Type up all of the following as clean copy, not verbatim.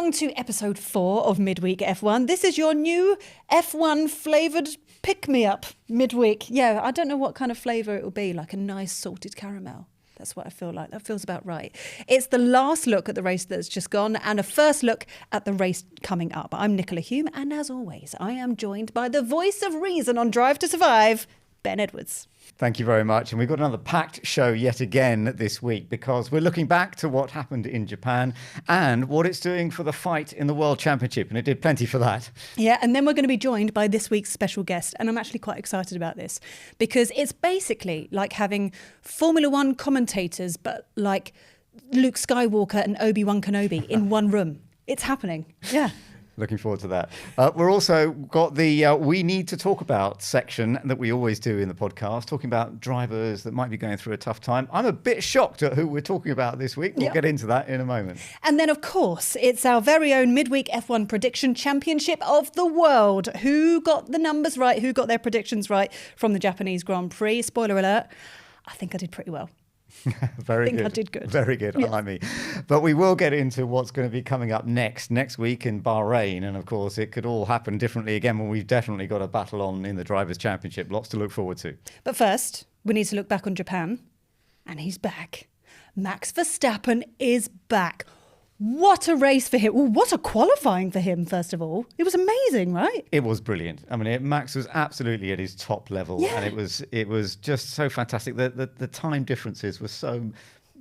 along to episode 4 of Midweek F1. This is your new F1 flavoured pick-me-up midweek. Yeah, I don't know what kind of flavour it will be, like a nice salted caramel. That's what I feel like. That feels about right. It's the last look at the race that's just gone and a first look at the race coming up. I'm Nicola Hume, and as always, I am joined by the voice of reason on Drive to Survive, Ben Edwards. Thank you very much. And we've got another packed show yet again this week because we're looking back to what happened in Japan and what it's doing for the fight in the World Championship. And it did plenty for that. Yeah, and then we're going to be joined by this week's special guest. And I'm actually quite excited about this because it's basically like having Formula One commentators, but like Luke Skywalker and Obi-Wan Kenobi in one room. It's happening. Yeah. Looking forward to that. We're also got the We Need to Talk About section that we always do in the podcast, talking about drivers that might be going through a tough time. I'm a bit shocked at who we're talking about this week. We'll get into that in a moment. And then, of course, it's our very own Midweek F1 Prediction Championship of the World. Who got the numbers right? Who got their predictions right from the Japanese Grand Prix? Spoiler alert, I think I did pretty well. Very good. I did good. Very good. Yeah. Unlike me. But we will get into what's going to be coming up next week in Bahrain. And of course, it could all happen differently again when we've definitely got a battle on in the Drivers' Championship. Lots to look forward to. But first, we need to look back on Japan. And he's back. Max Verstappen is back. What a race for him. Well, what a qualifying for him, first of all. It was amazing, right? It was brilliant. I mean, Max was absolutely at his top level. Yeah. And it was just so fantastic. The time differences were so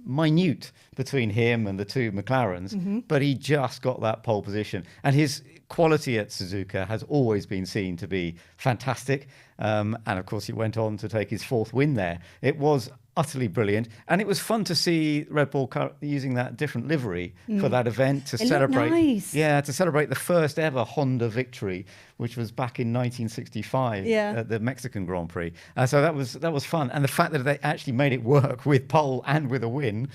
minute between him and the two McLarens, but he just got that pole position. And his quality at Suzuka has always been seen to be fantastic. And of course, he went on to take his 4th win there. It was utterly brilliant. And it was fun to see Red Bull using that different livery for that event to celebrate. Nice. Yeah, to celebrate the first ever Honda victory, which was back in 1965 at the Mexican Grand Prix. So that was fun. And the fact that they actually made it work with pole and with a win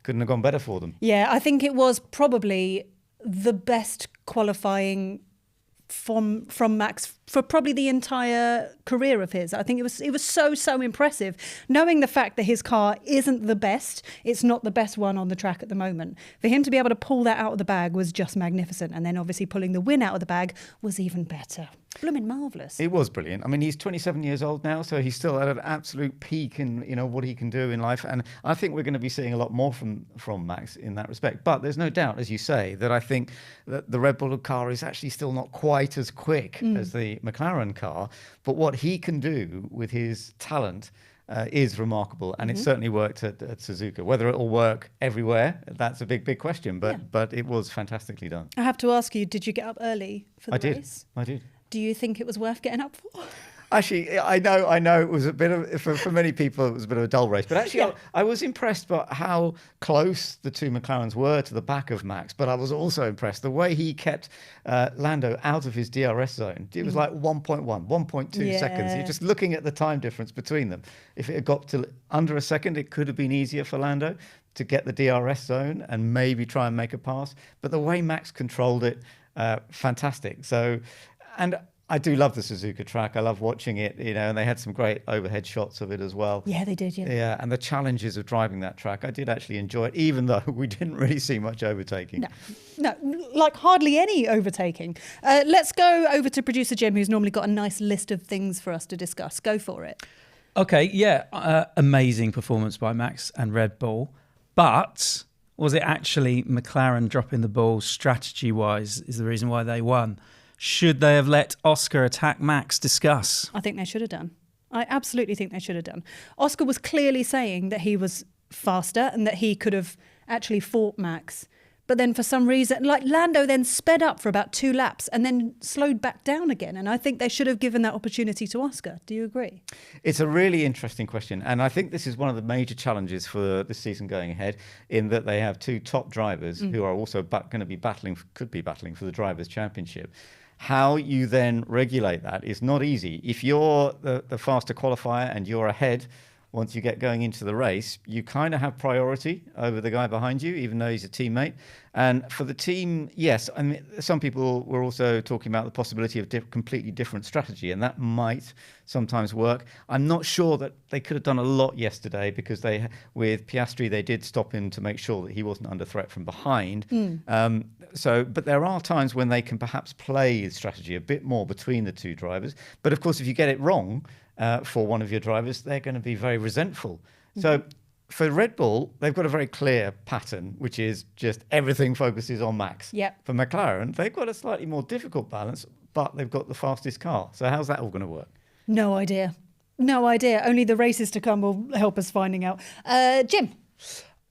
couldn't have gone better for them. Yeah, I think it was probably the best qualifying from Max for probably the entire career of his. I think it was so impressive, knowing the fact that his car isn't the best. It's not the best one on the track at the moment. For him to be able to pull that out of the bag was just magnificent, and then obviously pulling the win out of the bag was even better. Blooming marvellous. It was brilliant. I mean, he's 27 years old now, so he's still at an absolute peak in what he can do in life. And I think we're going to be seeing a lot more from Max in that respect. But there's no doubt, as you say, that I think that the Red Bull car is actually still not quite as quick as the McLaren car. But what he can do with his talent is remarkable, and it certainly worked at Suzuka. Whether it will work everywhere, that's a big question. But it was fantastically done. I have to ask you, did you get up early for the race? I did. Do you think it was worth getting up for? Actually, I know it was a bit of, for many people, it was a bit of a dull race. But actually, I was impressed by how close the two McLarens were to the back of Max. But I was also impressed the way he kept Lando out of his DRS zone. It was like 1.1, 1.2 seconds. You're just looking at the time difference between them. If it had got to under a second, it could have been easier for Lando to get the DRS zone and maybe try and make a pass. But the way Max controlled it, fantastic. So, and I do love the Suzuka track. I love watching it, and they had some great overhead shots of it as well. Yeah, they did, Yeah, and the challenges of driving that track, I did actually enjoy it, even though we didn't really see much overtaking. No, like hardly any overtaking. Let's go over to producer Jim, who's normally got a nice list of things for us to discuss. Go for it. Okay, yeah, amazing performance by Max and Red Bull. But was it actually McLaren dropping the ball strategy-wise is the reason why they won? Should they have let Oscar attack Max? Discuss. I think they should have done. I absolutely think they should have done. Oscar was clearly saying that he was faster and that he could have actually fought Max. But then for some reason, like Lando then sped up for about 2 laps and then slowed back down again. And I think they should have given that opportunity to Oscar. Do you agree? It's a really interesting question. And I think this is one of the major challenges for this season going ahead, in that they have 2 top drivers who are also going to be could be battling for the Drivers' Championship. How you then regulate that is not easy. If you're the faster qualifier and you're ahead once you get going into the race, you kind of have priority over the guy behind you, even though he's a teammate. And for the team, yes, I mean, some people were also talking about the possibility of completely different strategy, and that might sometimes work. I'm not sure that they could have done a lot yesterday, because with Piastri, they did stop him to make sure that he wasn't under threat from behind. But there are times when they can perhaps play strategy a bit more between the two drivers. But of course, if you get it wrong for one of your drivers, they're going to be very resentful. So for Red Bull, they've got a very clear pattern, which is just everything focuses on Max. Yep. For McLaren, they've got a slightly more difficult balance, but they've got the fastest car. So how's that all going to work? No idea. No idea. Only the races to come will help us finding out. Jim.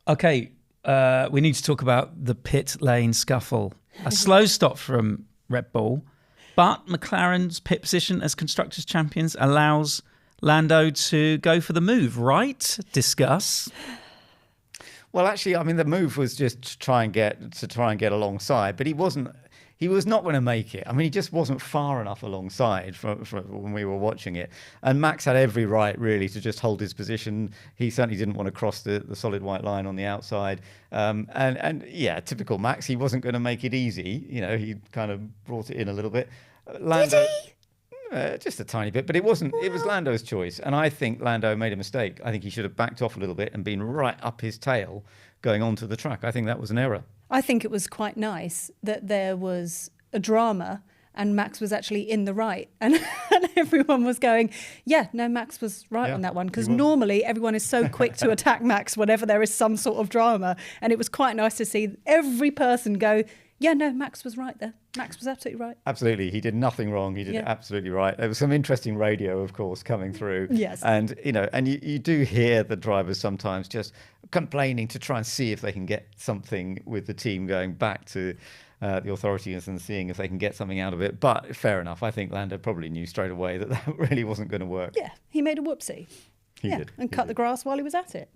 Okay, we need to talk about the pit lane scuffle. A slow stop from Red Bull, but McLaren's pit position as Constructors' Champions allows Lando to go for the move, right? Discuss. Well, actually, I mean, the move was just to try and get alongside, but he was not going to make it. I mean, he just wasn't far enough alongside from when we were watching it. And Max had every right, really, to just hold his position. He certainly didn't want to cross the solid white line on the outside. And yeah, typical Max, he wasn't going to make it easy. You know, he kind of brought it in a little bit. Did he? Just a tiny bit, but it wasn't. It was Lando's choice, and I think Lando made a mistake. I think he should have backed off a little bit and been right up his tail going onto the track. I think that was an error. I think it was quite nice that there was a drama and Max was actually in the right. And everyone was going, yeah, no, Max was right on that one. Because normally everyone is so quick to attack Max whenever there is some sort of drama. And it was quite nice to see every person go, yeah, no, Max was right there. Max was absolutely right. Absolutely. He did nothing wrong. He did it absolutely right. There was some interesting radio, of course, coming through. Yes. And, you do hear the drivers sometimes just complaining to try and see if they can get something with the team, going back to the authorities and seeing if they can get something out of it. But fair enough. I think Lando probably knew straight away that really wasn't going to work. Yeah, he made a whoopsie. He did. And cut the grass while he was at it.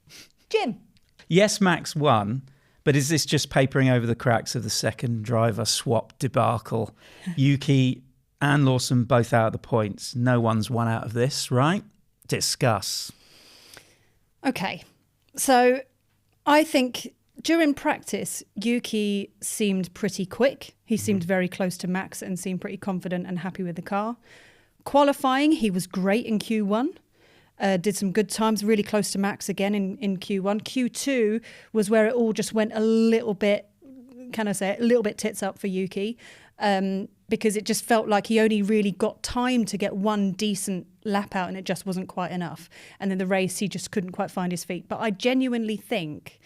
Jim. Yes, Max won. But is this just papering over the cracks of the second driver swap debacle? Yuki and Lawson both out of the points. No one's won out of this, right? Discuss. Okay. So I think during practice, Yuki seemed pretty quick. He seemed very close to Max and seemed pretty confident and happy with the car. Qualifying, he was great in Q1. Did some good times, really close to Max again in Q1. Q2 was where it all just went a little bit, a little bit tits up for Yuki, because it just felt like he only really got time to get one decent lap out and it just wasn't quite enough. And then the race, he just couldn't quite find his feet. But I genuinely think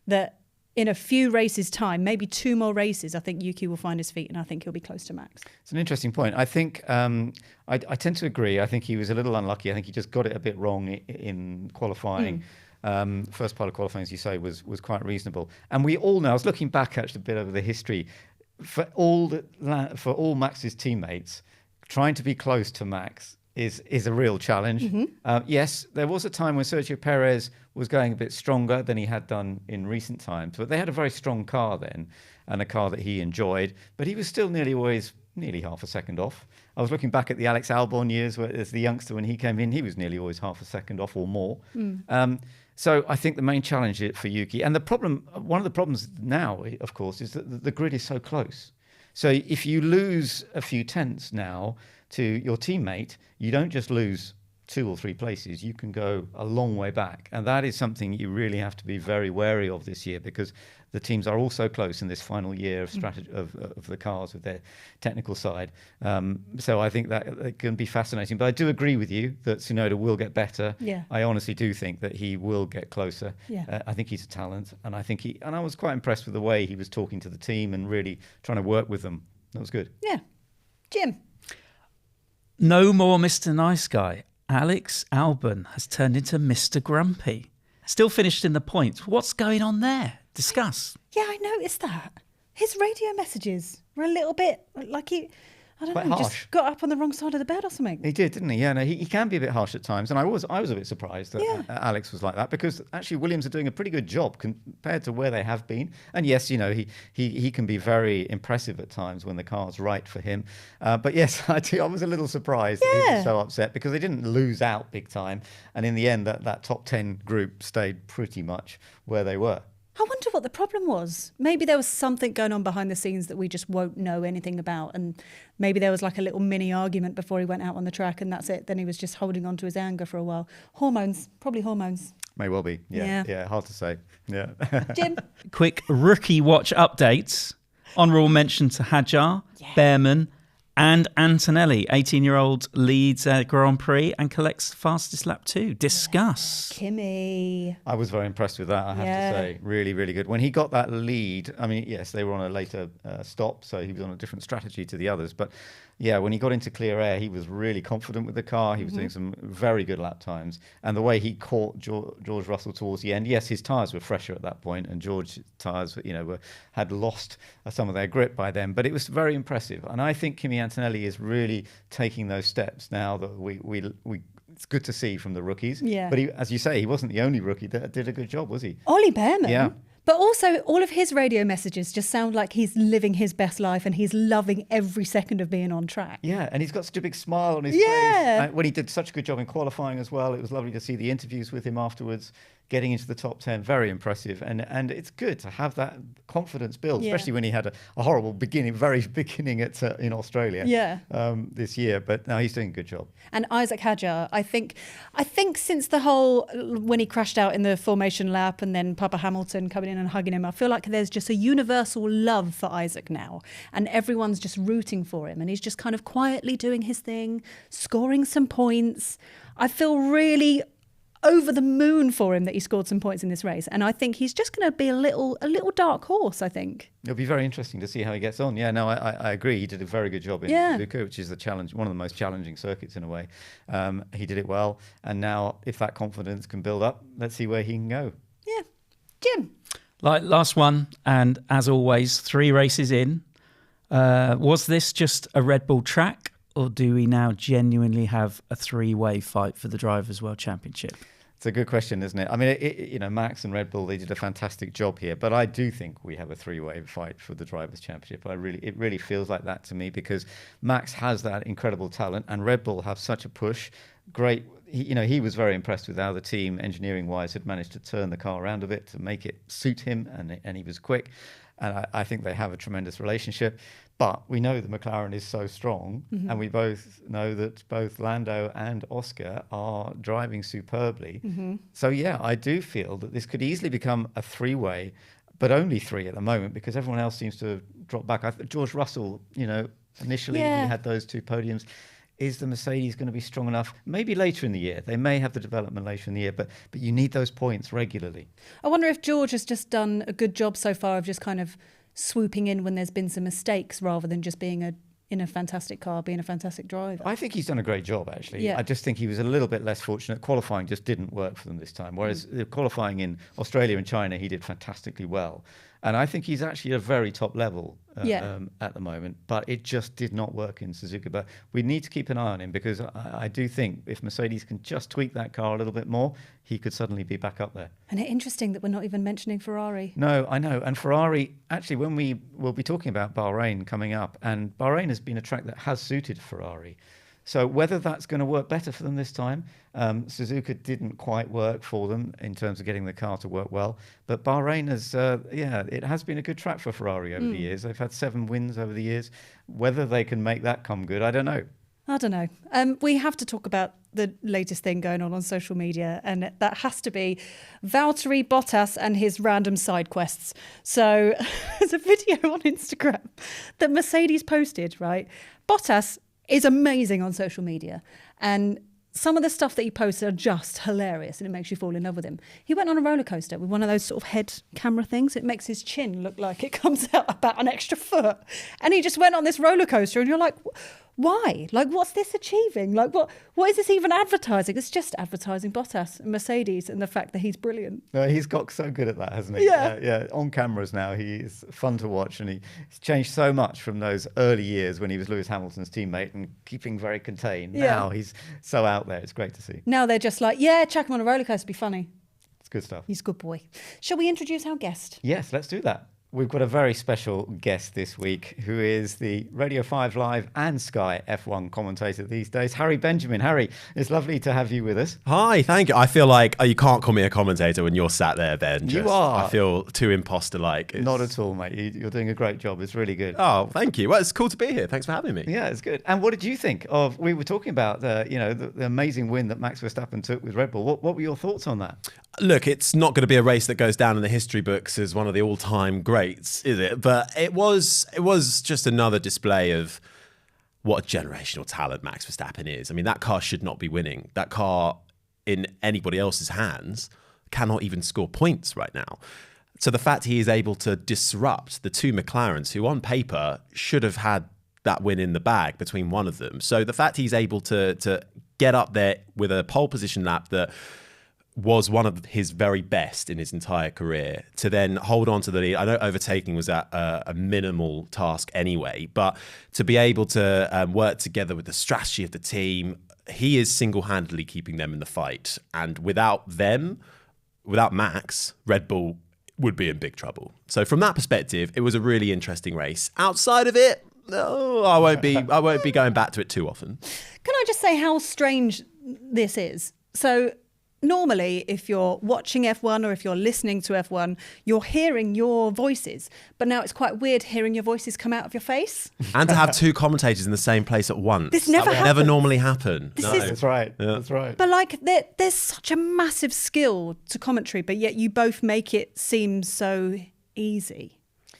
that in a few races' time, maybe 2 more races, I think Yuki will find his feet and I think he'll be close to Max. It's an interesting point. I think I tend to agree. I think he was a little unlucky. I think he just got it a bit wrong in qualifying. First part of qualifying, as you say, was quite reasonable. And we all know, I was looking back actually a bit over the history, for all Max's teammates, trying to be close to Max is a real challenge. Yes, there was a time when Sergio Perez was going a bit stronger than he had done in recent times, but they had a very strong car then and a car that he enjoyed, but he was still nearly half a second off. I was looking back at the Alex Albon years, where as the youngster, when he came in, he was nearly always half a second off or more. So I think the main challenge for Yuki, and one of the problems now, of course, is that the grid is so close. So if you lose a few tenths now to your teammate, you don't just lose 2 or 3 places, you can go a long way back. And that is something you really have to be very wary of this year, because the teams are all so close in this final year of strategy of the cars with their technical side. So I think that it can be fascinating. But I do agree with you that Tsunoda will get better. Yeah. I honestly do think that he will get closer. Yeah. I think he's a talent, and I was quite impressed with the way he was talking to the team and really trying to work with them. That was good. Yeah. Jim. No more Mr. Nice Guy. Alex Albon has turned into Mr. Grumpy. Still finished in the points. What's going on there? Discuss. Yeah, I noticed that. His radio messages were a little bit like I don't quite know, he harsh. just got up on the wrong side of the bed or something. He did, didn't he? Yeah, no, he can be a bit harsh at times, and I was a bit surprised that Yeah. Alex was like that, because actually Williams are doing a pretty good job compared to where they have been. And yes, you know, he can be very impressive at times when the car's right for him. But yes, I was a little surprised that he was so upset, because they didn't lose out big time, and in the end, that top 10 group stayed pretty much where they were. I wonder what the problem was. Maybe there was something going on behind the scenes that we just won't know anything about. And maybe there was like a little mini argument before he went out on the track, and that's it. Then he was just holding on to his anger for a while. Hormones, probably hormones. May well be. Yeah, hard to say. Yeah. Jim? Quick rookie watch updates. Honourable mention to Hadjar, Behrman, and Antonelli. 18-year-old leads Grand Prix and collects fastest lap 2. Discuss. Kimmy. I was very impressed with that, I have to say. Really, really good. When he got that lead, I mean, yes, they were on a later stop, so he was on a different strategy to the others. But yeah, when he got into clear air, he was really confident with the car. He was doing some very good lap times. And the way he caught George Russell towards the end, yes, his tyres were fresher at that point, and George's tyres, you know, had lost some of their grip by then. But it was very impressive. And I think Kimi Antonelli is really taking those steps now that we it's good to see from the rookies. Yeah. But he, as you say, he wasn't the only rookie that did a good job, was he? Ollie Behrman. Yeah. But also, all of his radio messages just sound like he's living his best life and he's loving every second of being on track. Yeah, and he's got such a big smile on his Yeah. face. When he did such a good job in qualifying as well, it was lovely to see the interviews with him afterwards, getting into the top 10, very impressive. And it's good to have that confidence build, especially when he had a horrible very beginning in Australia this year. But now he's doing a good job. And Isaac Hadjar, I think since the whole, when he crashed out in the formation lap and then Papa Hamilton coming in and hugging him, I feel like there's just a universal love for Isaac now. And everyone's just rooting for him. And he's just kind of quietly doing his thing, scoring some points. I feel really over the moon for him that he scored some points in this race. And I think he's just going to be a little dark horse, I think. It'll be very interesting to see how he gets on. Yeah, no, I agree. He did a very good job in Suzuka, which is the challenge, one of the most challenging circuits in a way. He did it well. And now if that confidence can build up, let's see where he can go. Yeah. Jim? Like last one, and as always, 3 races in. Was this just a Red Bull track, or do we now genuinely have a 3-way fight for the Drivers' World Championship? It's a good question, isn't it? I mean, Max and Red Bull, they did a fantastic job here, but I do think we have a 3-way fight for the Drivers' Championship. It really feels like that to me, because Max has that incredible talent, and Red Bull have such a push. Great. He was very impressed with how the team, engineering-wise, had managed to turn the car around a bit to make it suit him, and he was quick. And I think they have a tremendous relationship. But we know that McLaren is so strong, and we both know that both Lando and Oscar are driving superbly. So, yeah, I do feel that this could easily become a 3-way, but only 3 at the moment, because everyone else seems to drop back. George Russell, initially he had those 2 podiums. Is the Mercedes going to be strong enough? Maybe later in the year. They may have the development later in the year, but you need those points regularly. I wonder if George has just done a good job so far of just kind of swooping in when there's been some mistakes, rather than just being in a fantastic car, being a fantastic driver. I think he's done a great job, actually. Yeah. I just think he was a little bit less fortunate. Qualifying just didn't work for them this time, whereas qualifying in Australia and China, he did fantastically well. And I think he's actually at a very top level at the moment, but it just did not work in Suzuka. But we need to keep an eye on him, because I do think if Mercedes can just tweak that car a little bit more, he could suddenly be back up there. And it's interesting that we're not even mentioning Ferrari. No, I know. And Ferrari, actually, when we'll be talking about Bahrain coming up, and Bahrain has been a track that has suited Ferrari. So whether that's going to work better for them this time, Suzuka didn't quite work for them in terms of getting the car to work well. But Bahrain has, it has been a good track for Ferrari over the years. They've had 7 wins over the years. Whether they can make that come good, I don't know. I don't know. We have to talk about the latest thing going on social media, and that has to be Valtteri Bottas and his random side quests. So there's a video on Instagram that Mercedes posted, right? Bottas is amazing on social media, and some of the stuff that he posts are just hilarious, and it makes you fall in love with him. He went on a roller coaster with one of those sort of head camera things. It makes his chin look like it comes out about an extra foot. And he just went on this roller coaster, and you're like, Why? Like, what's this achieving? Like, what is this even advertising? It's just advertising Bottas and Mercedes and the fact that he's brilliant. No, he's got so good at that, hasn't he? Yeah. On cameras now, he's fun to watch, and he's changed so much from those early years when he was Lewis Hamilton's teammate and keeping very contained. Yeah. Now he's so out there. It's great to see. Now they're just like, yeah, chuck him on a roller coaster, be funny. It's good stuff. He's a good boy. Shall we introduce our guest? Yes, let's do that. We've got a very special guest this week who is the Radio 5 Live and Sky F1 commentator these days, Harry Benjamin. Harry, it's lovely to have you with us. Hi, thank you. I feel like you can't call me a commentator when you're sat there, Ben. You are. I feel too imposter-like. Not at all, mate. You're doing a great job. It's really good. Oh, thank you. Well, it's cool to be here. Thanks for having me. Yeah, it's good. And what did you think of? We were talking about the amazing win that Max Verstappen took with Red Bull. What were your thoughts on that? Look, it's not going to be a race that goes down in the history books as one of the all-time greats, is it? But it was just another display of what a generational talent Max Verstappen is. I mean, that car should not be winning. That car in anybody else's hands cannot even score points right now. So the fact he is able to disrupt the two McLarens, who on paper should have had that win in the bag between one of them. So the fact he's able to get up there with a pole position lap that was one of his very best in his entire career, to then hold on to the lead. I know overtaking was a minimal task anyway, but to be able to work together with the strategy of the team, he is single-handedly keeping them in the fight. And without Max, Red Bull would be in big trouble. So from that perspective, it was a really interesting race. Outside of it, no, I won't be going back to it too often. Can I just say how strange this is? So normally, if you're watching F1 or if you're listening to F1, you're hearing your voices. But now it's quite weird hearing your voices come out of your face. And to have two commentators in the same place at once. This never That would never normally happen. That's right. Yeah. That's right. But like, there's such a massive skill to commentary, but yet you both make it seem so easy.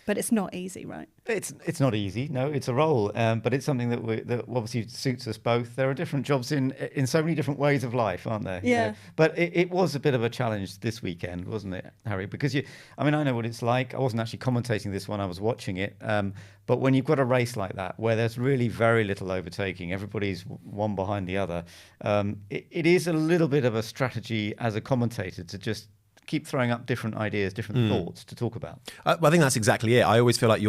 But it's not easy, right? It's not easy. No, it's a role, but it's something that obviously suits us both. There are different jobs in so many different ways of life, aren't there? Yeah. You know? But it was a bit of a challenge this weekend, wasn't it, Harry? Because I know what it's like. I wasn't actually commentating this one; I was watching it. But when you've got a race like that, where there's really very little overtaking, everybody's one behind the other, it is a little bit of a strategy as a commentator to just keep throwing up different ideas, different thoughts to talk about. I think that's exactly it. I always feel like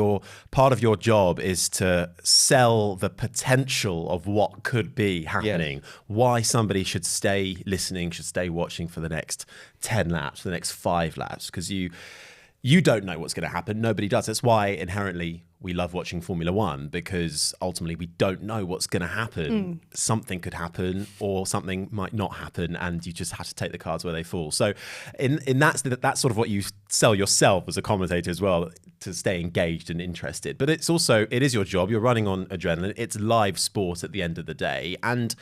part of your job is to sell the potential of what could be happening, why somebody should stay listening, should stay watching for the next 10 laps, for the next 5 laps, because you don't know what's going to happen. Nobody does. That's why inherently we love watching Formula One, because ultimately we don't know what's going to happen. Something could happen or something might not happen, and you just have to take the cards where they fall. So that's sort of what you sell yourself as a commentator as well, to stay engaged and interested. But it is your job. You're running on adrenaline. It's live sport at the end of the day. And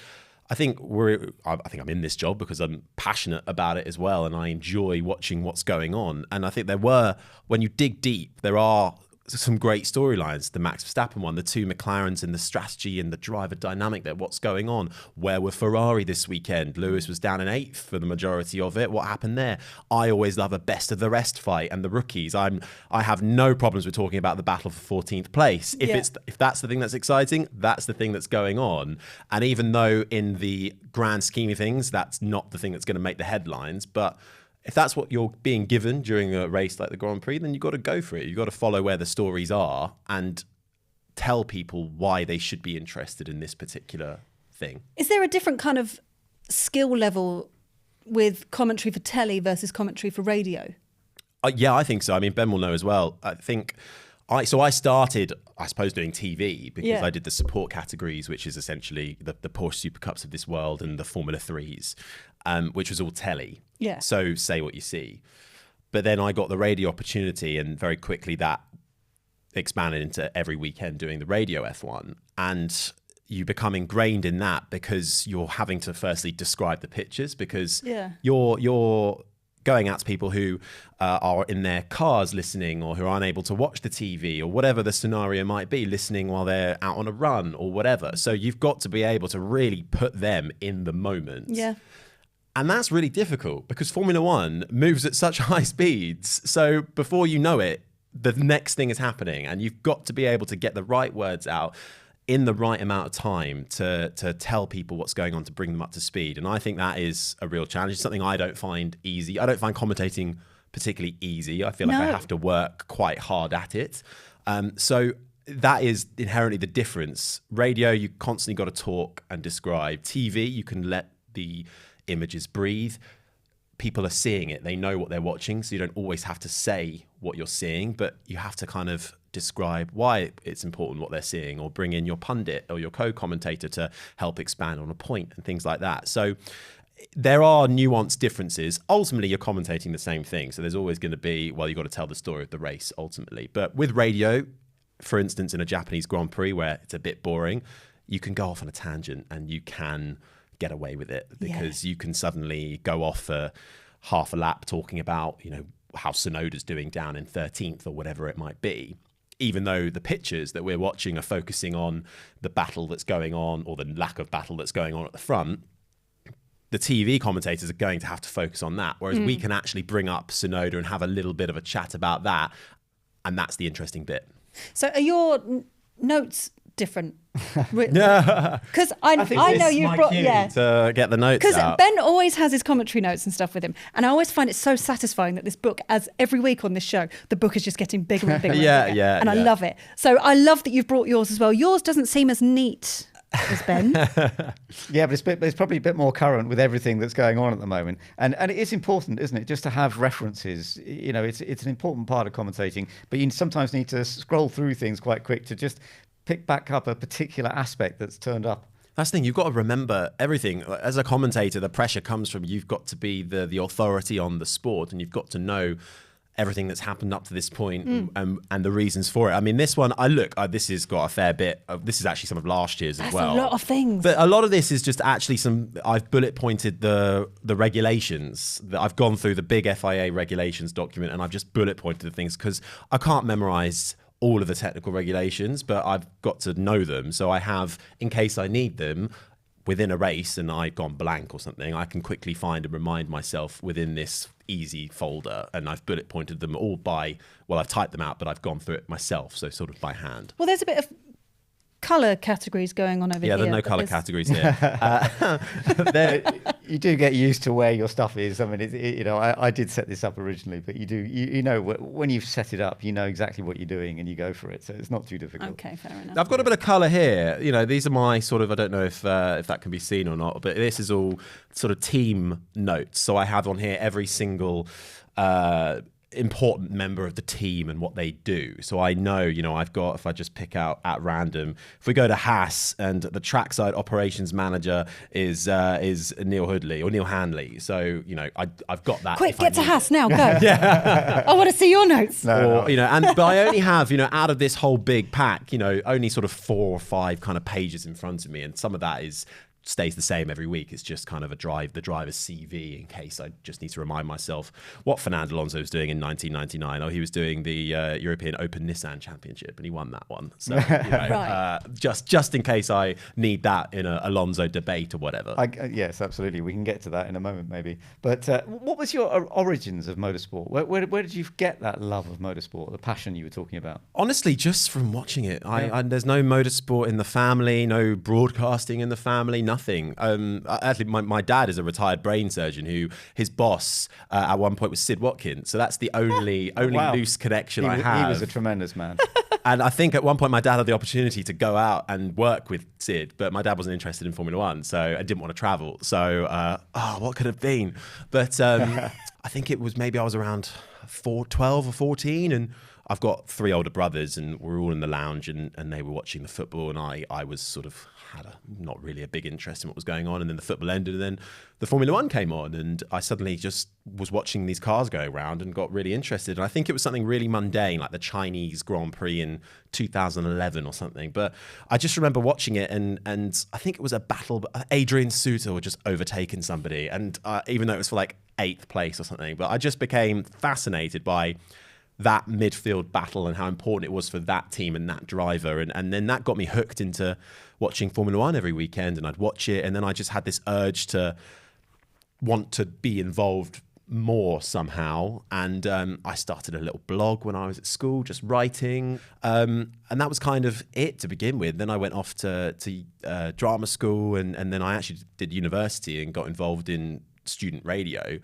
I think I'm in this job because I'm passionate about it as well, and I enjoy watching what's going on. And I think when you dig deep, there are some great storylines. The Max Verstappen one, the two McLarens, and the strategy and the driver dynamic there. What's going on? Where were Ferrari this weekend? Lewis was down in 8th for the majority of it. What happened there? I always love a best of the rest fight, and the rookies. I have no problems with talking about the battle for 14th place. If that's the thing that's exciting, that's the thing that's going on. And even though in the grand scheme of things, that's not the thing that's going to make the headlines, but if that's what you're being given during a race like the Grand Prix, then you've got to go for it. You've got to follow where the stories are and tell people why they should be interested in this particular thing. Is there a different kind of skill level with commentary for telly versus commentary for radio? Yeah, I think so. I mean, Ben will know as well. I think I started, I suppose, doing TV because I did the support categories, which is essentially the Porsche Super Cups of this world and the Formula 3s, which was all telly. Yeah. So say what you see. But then I got the radio opportunity, and very quickly that expanded into every weekend doing the radio F1. And you become ingrained in that because you're having to firstly describe the pictures, because you're going out to people who are in their cars listening, or who are unable to watch the TV, or whatever the scenario might be, listening while they're out on a run or whatever. So you've got to be able to really put them in the moment. Yeah. And that's really difficult because Formula One moves at such high speeds. So before you know it, the next thing is happening, and you've got to be able to get the right words out in the right amount of time to tell people what's going on, to bring them up to speed. And I think that is a real challenge. It's something I don't find easy. I don't find commentating particularly easy. I feel like I have to work quite hard at it. So that is inherently the difference. Radio, you constantly got to talk and describe. TV, you can let the images breathe. People are seeing it. They know what they're watching, so you don't always have to say what you're seeing, but you have to kind of describe why it's important what they're seeing, or bring in your pundit or your co-commentator to help expand on a point and things like that. So there are nuanced differences. Ultimately, you're commentating the same thing. So there's always going to be, well, you've got to tell the story of the race ultimately. But with radio, for instance, in a Japanese Grand Prix where it's a bit boring, you can go off on a tangent and you can get away with it, because you can suddenly go off for half a lap talking about, how Tsunoda's doing down in 13th or whatever it might be, even though the pictures that we're watching are focusing on the battle that's going on, or the lack of battle that's going on at the front. The TV commentators are going to have to focus on that, whereas we can actually bring up Tsunoda and have a little bit of a chat about that, and that's the interesting bit. So are your notes different? Because I know you've brought to get the notes because out. Ben always has his commentary notes and stuff with him, and I always find it so satisfying that this book, as every week on this show, the book is just getting bigger and bigger and I love it. So I love that you've brought yours as well. Yours doesn't seem as neat as Ben. Yeah, but it's probably a bit more current with everything that's going on at the moment, and it is important, isn't it, just to have references. It's an important part of commentating, but you sometimes need to scroll through things quite quick to just pick back up a particular aspect that's turned up. That's the thing, you've got to remember everything. As a commentator, the pressure comes from, you've got to be the authority on the sport, and you've got to know everything that's happened up to this point and the reasons for it. I mean, this one, this has got a fair bit of, this is actually some of last year's as well. That's a lot of things. But a lot of this is just actually I've bullet pointed the regulations. I've gone through the big FIA regulations document, and I've just bullet pointed the things, because I can't memorize all of the technical regulations, but I've got to know them. So I have, in case I need them within a race and I've gone blank or something, I can quickly find and remind myself within this easy folder. And I've bullet pointed them all I've typed them out, but I've gone through it myself, so sort of by hand. Well, there's a bit of colour categories going on over here. Yeah, there's no colour categories here. You do get used to where your stuff is. I mean, I did set this up originally, but you know when you've set it up, you know exactly what you're doing and you go for it. So it's not too difficult. Okay, fair enough. I've got a bit of colour here. These are my sort of, I don't know if that can be seen or not, but this is all sort of team notes. So I have on here every single important member of the team and what they do. So I know, I've got, if I just pick out at random, if we go to Haas, and the trackside operations manager is Neil Hoodley or Neil Hanley. So, I've got that. Quick, get to Haas now, go. Yeah. I want to see your notes. No. But I only have, out of this whole big pack, only sort of 4 or 5 kind of pages in front of me. And some of that stays the same every week. It's just kind of the driver's CV, in case I just need to remind myself what Fernando Alonso was doing in 1999. Oh, he was doing the European Open Nissan Championship, and he won that one. So Right. just in case I need that in a Alonso debate or whatever. Yes, absolutely. We can get to that in a moment, maybe. But what was your origins of motorsport? Where did you get that love of motorsport, the passion you were talking about? Honestly, just from watching it. There's no motorsport in the family, no broadcasting in the family, nothing. Actually, my dad is a retired brain surgeon who his boss at one point was Sid Watkins. So that's the only loose connection I have. He was a tremendous man. And I think at one point my dad had the opportunity to go out and work with Sid, but my dad wasn't interested in Formula One, so I didn't want to travel. So, what could it have been? But I think it was maybe I was around 12 or 14, and I've got 3 older brothers, and we're all in the lounge, and they were watching the football, and I was sort of not really a big interest in what was going on, and then the football ended, and then the Formula One came on, and I suddenly just was watching these cars go around and got really interested. And I think it was something really mundane, like the Chinese Grand Prix in 2011 or something. But I just remember watching it, and I think it was a battle. Adrian Suter had just overtaken somebody, and even though it was for like 8th place or something, but I just became fascinated by that midfield battle and how important it was for that team and that driver. And then that got me hooked into watching Formula One every weekend, and I'd watch it. And then I just had this urge to want to be involved more somehow. And I started a little blog when I was at school, just writing. And that was kind of it to begin with. Then I went off to drama school, and then I actually did university and got involved in student radio.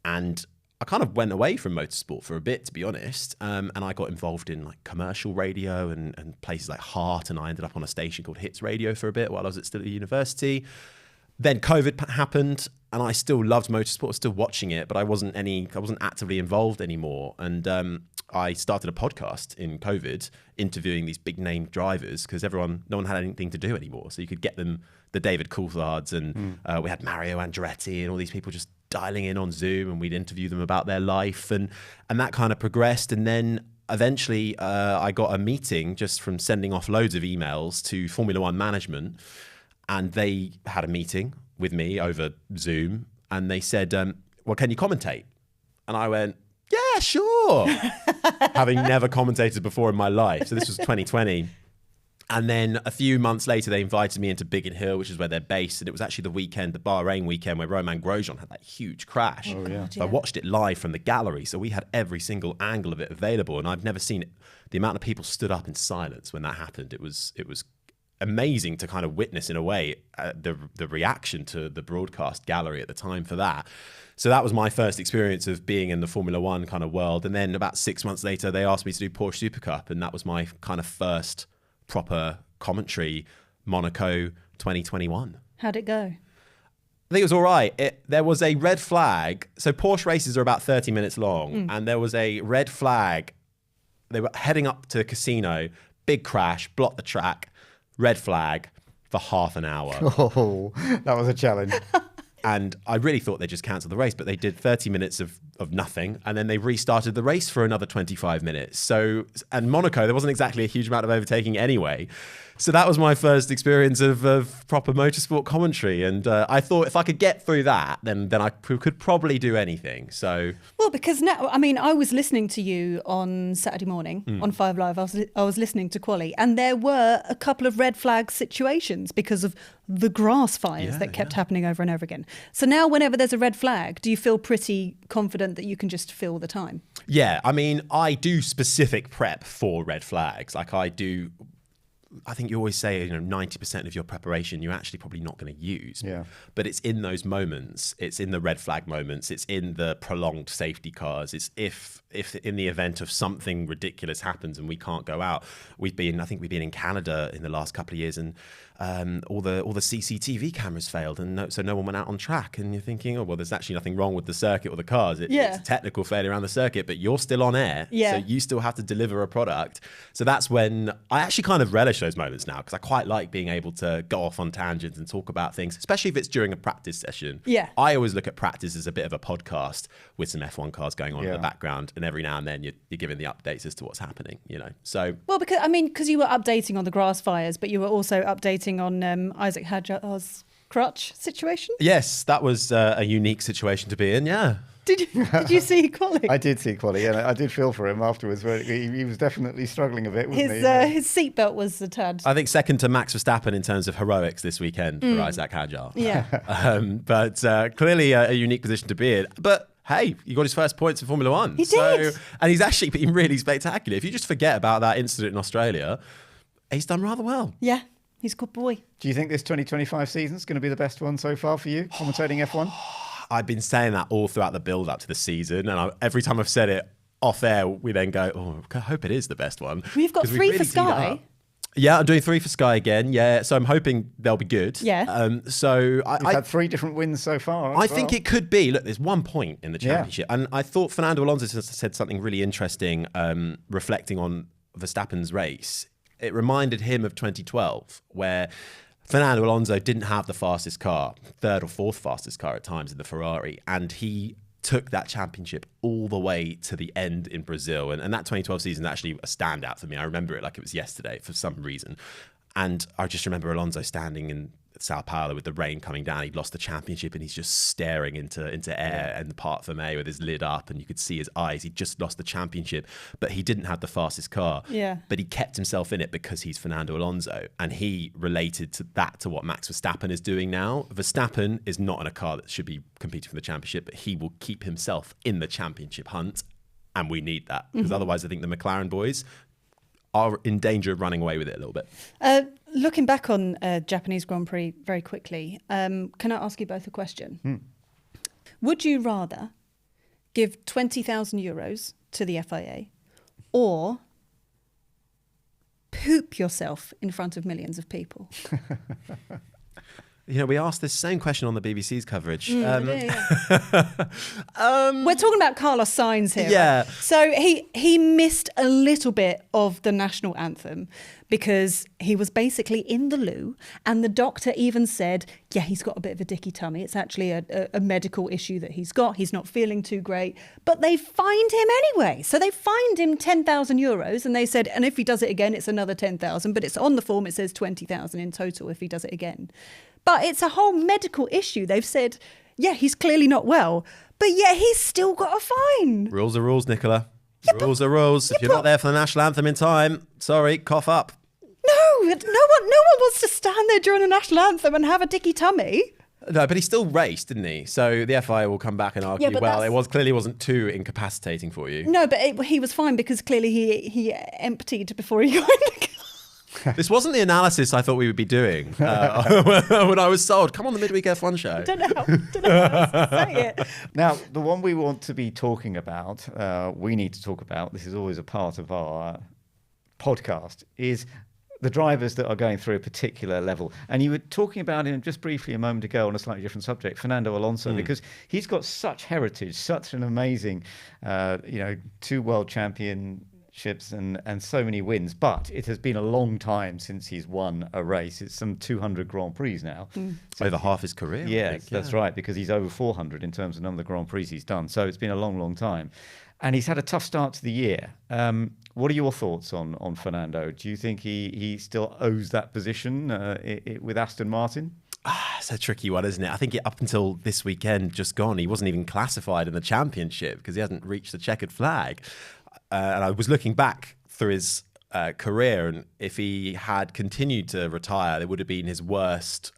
And I kind of went away from motorsport for a bit, to be honest. And I got involved in like commercial radio and places like Heart. And I ended up on a station called Hits Radio for a bit while I was still at university. Then COVID happened, and I still loved motorsport, still watching it, but I wasn't actively involved anymore. And I started a podcast in COVID, interviewing these big name drivers, because no one had anything to do anymore. So you could get them the David Coulthards, and we had Mario Andretti and all these people just dialing in on Zoom, and we'd interview them about their life, and that kind of progressed. And then eventually I got a meeting just from sending off loads of emails to Formula One management. And they had a meeting with me over Zoom, and they said, well, can you commentate? And I went, yeah, sure. Having never commentated before in my life. So this was 2020. And then a few months later, they invited me into Biggin Hill, which is where they're based. And it was actually the Bahrain weekend, where Romain Grosjean had that huge crash. Oh, yeah. So I watched it live from the gallery. So we had every single angle of it available. And I've never seen it. The amount of people stood up in silence when that happened, it was amazing to kind of witness, in a way, the reaction to the broadcast gallery at the time for that. So that was my first experience of being in the Formula One kind of world. And then about 6 months later, they asked me to do Porsche Super Cup, and that was my kind of first proper commentary, Monaco 2021. How'd it go? I think it was all right. There was a red flag. So Porsche races are about 30 minutes long, and there was a red flag. They were heading up to a casino, big crash, blocked the track. Red flag for half an hour. Oh, that was a challenge. And I really thought they just cancelled the race, but they did 30 minutes of nothing, and then they restarted the race for another 25 minutes. So, and Monaco, there wasn't exactly a huge amount of overtaking anyway. So that was my first experience of proper motorsport commentary. And I thought if I could get through that, then I could probably do anything. So, well, because now, I mean, I was listening to you on Saturday morning on 5 Live. I was listening to Quali, and there were a couple of red flag situations because of the grass fires that kept happening over and over again. So now whenever there's a red flag, do you feel pretty confident that you can just fill the time? Yeah, I mean, I do specific prep for red flags. Like I think you always say, 90% of your preparation you're actually probably not going to use. Yeah. But it's in those moments, it's in the red flag moments, it's in the prolonged safety cars. It's if in the event of something ridiculous happens and we can't go out. I think we've been in Canada in the last couple of years, and all the CCTV cameras failed, and so no one went out on track. And you're thinking, oh well, there's actually nothing wrong with the circuit or the cars. It's a technical failure around the circuit, but you're still on air, so you still have to deliver a product. So that's when I actually kind of relish those moments now, because I quite like being able to go off on tangents and talk about things, especially if it's during a practice session. Yeah, I always look at practice as a bit of a podcast with some F1 cars going on in the background, and every now and then you're giving the updates as to what's happening. So well, because you were updating on the grass fires, but you were also updating on Isaac Hadjar's crutch situation. Yes, that was a unique situation to be in. Yeah. Did you see Quali? I did see Quali, and I did feel for him afterwards. Where he was definitely struggling a bit, wasn't he? His seatbelt was a tad. I think second to Max Verstappen in terms of heroics this weekend for Isaac Hadjar. Yeah. But clearly a unique position to be in. But hey, he got his first points in Formula One. He did. And he's actually been really spectacular. If you just forget about that incident in Australia, he's done rather well. Yeah, he's a good boy. Do you think this 2025 season is going to be the best one so far for you, commentating F1? I've been saying that all throughout the build-up to the season, and every time I've said it off air, we then go, oh, I hope it is the best one. We've got 3 for Sky. Yeah, I'm doing 3 for Sky again. Yeah, so I'm hoping they'll be good. Yeah. You've had 3 different wins so far. I think it could be. Look, there's 1 point in the championship, and I thought Fernando Alonso said something really interesting, reflecting on Verstappen's race. It reminded him of 2012, where Fernando Alonso didn't have the fastest car, 3rd or 4th fastest car at times in the Ferrari, and he took that championship all the way to the end in Brazil. And that 2012 season is actually a standout for me. I remember it like it was yesterday for some reason. And I just remember Alonso standing in Sao Paulo with the rain coming down. He'd lost the championship and he's just staring into air and the Parc Fermé with his lid up, and you could see his eyes. He'd just lost the championship, but he didn't have the fastest car. Yeah. But he kept himself in it because he's Fernando Alonso, and he related to what Max Verstappen is doing now. Verstappen is not in a car that should be competing for the championship, but he will keep himself in the championship hunt, and we need that because otherwise I think the McLaren boys are in danger of running away with it a little bit. Looking back on Japanese Grand Prix very quickly, can I ask you both a question? Would you rather give 20,000 euros to the FIA or poop yourself in front of millions of people? You know, we asked this same question on the BBC's coverage. We're talking about Carlos Sainz here. Yeah. Right? So he missed a little bit of the national anthem because he was basically in the loo, and the doctor even said, yeah, he's got a bit of a dicky tummy. It's actually a medical issue that he's got. He's not feeling too great. But they fined him anyway. So they fined him 10,000 euros, and they said, and if he does it again, it's another 10,000. But it's on the form, it says 20,000 in total if he does it again. But it's a whole medical issue. They've said, yeah, he's clearly not well, but yet he's still got a fine. Rules are rules, Nicola. Rules are rules. If you're not there for the national anthem in time, sorry, cough up. No one wants to stand there during the national anthem and have a dicky tummy. No, but he still raced, didn't he? So the FIA will come back and argue, it clearly wasn't too incapacitating for you. No, but he was fine because clearly he emptied before he got in the car. This wasn't the analysis I thought we would be doing when I was sold. Come on the Midweek F1 show. Don't know how to say it. Now, the one we want to be talking about, we need to talk about, this is always a part of our podcast, is the drivers that are going through a particular level. And you were talking about him just briefly a moment ago on a slightly different subject, Fernando Alonso, because he's got such heritage, such an amazing, 2 world championships and so many wins, but it has been a long time since he's won a race. It's some 200 Grand Prix now. So over half his career. Yes, that's right, because he's over 400 in terms of number of Grand Prix he's done. So it's been a long, long time. And he's had a tough start to the year. What are your thoughts on Fernando? Do you think he still owes that position with Aston Martin? It's a tricky one, isn't it? I think up until this weekend just gone, he wasn't even classified in the championship because he hasn't reached the checkered flag. And I was looking back through his career, and if he had continued to retire, it would have been his worst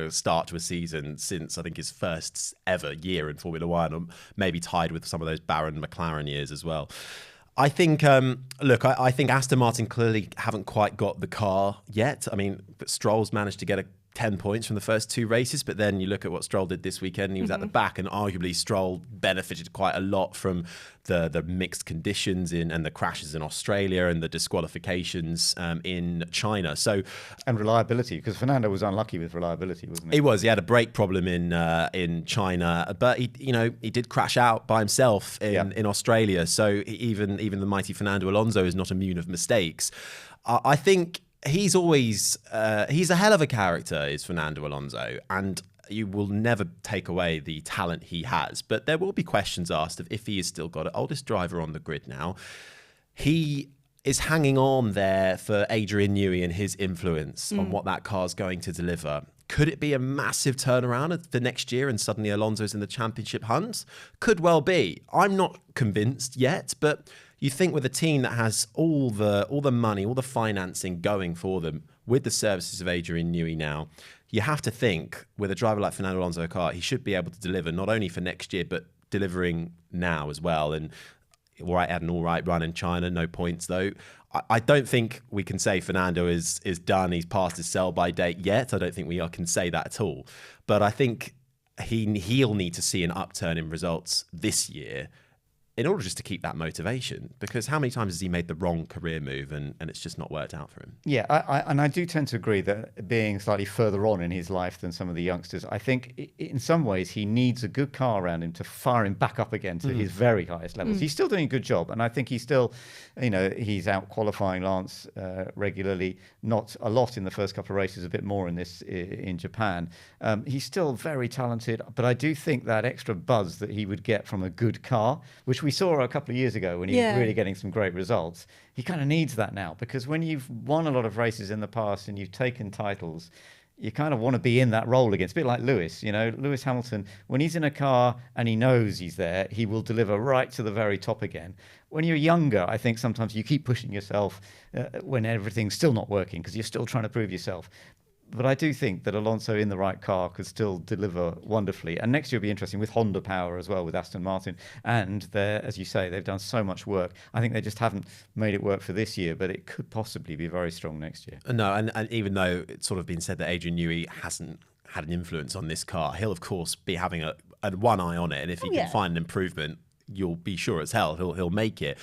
start to a season since, I think, his first ever year in Formula One, or maybe tied with some of those Bahrain McLaren years as well. I think, I think Aston Martin clearly haven't quite got the car yet. I mean, Stroll's managed to get 10 points from the first 2 races, but then you look at what Stroll did this weekend, and he was at the back, and arguably Stroll benefited quite a lot from the mixed conditions and the crashes in Australia and the disqualifications in China. And reliability, because Fernando was unlucky with reliability, wasn't he? He was. He had a brake problem in China, but he did crash out by himself in Australia. So even the mighty Fernando Alonso is not immune of mistakes. I think he's always he's a hell of a character, is Fernando Alonso, and you will never take away the talent he has. But there will be questions asked of if he has still got an oldest driver on the grid now. He is hanging on there for Adrian Newey and his influence on what that car's going to deliver. Could it be a massive turnaround for next year and suddenly Alonso's in the championship hunt? Could well be. I'm not convinced yet, but you think with a team that has all the money, all the financing going for them, with the services of Adrian Newey now, you have to think with a driver like Fernando Alonso car, he should be able to deliver not only for next year, but delivering now as well. And had an all right run in China, no points though. I don't think we can say Fernando is done. He's passed his sell-by date yet. I don't think we can say that at all. But I think he'll need to see an upturn in results this year in order just to keep that motivation, because how many times has he made the wrong career move and it's just not worked out for him? Yeah, I do tend to agree that being slightly further on in his life than some of the youngsters, I think in some ways he needs a good car around him to fire him back up again to his very highest levels. He's still doing a good job, and I think he's still, he's out qualifying Lance regularly, not a lot in the first couple of races, a bit more in Japan. He's still very talented, but I do think that extra buzz that he would get from a good car, which we saw a couple of years ago when he was really getting some great results, he kind of needs that now, because when you've won a lot of races in the past and you've taken titles, you kind of want to be in that role against, a bit like Lewis. Lewis Hamilton, when he's in a car and he knows he's there, he will deliver right to the very top again. When you're younger, I think sometimes you keep pushing yourself when everything's still not working because you're still trying to prove yourself. But I do think that Alonso in the right car could still deliver wonderfully. And next year will be interesting with Honda power as well, with Aston Martin. And as you say, they've done so much work. I think they just haven't made it work for this year, but it could possibly be very strong next year. No, and even though it's sort of been said that Adrian Newey hasn't had an influence on this car, he'll of course be having a one eye on it. And if he can find an improvement, you'll be sure as hell he'll make it.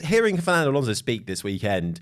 Hearing Fernando Alonso speak this weekend,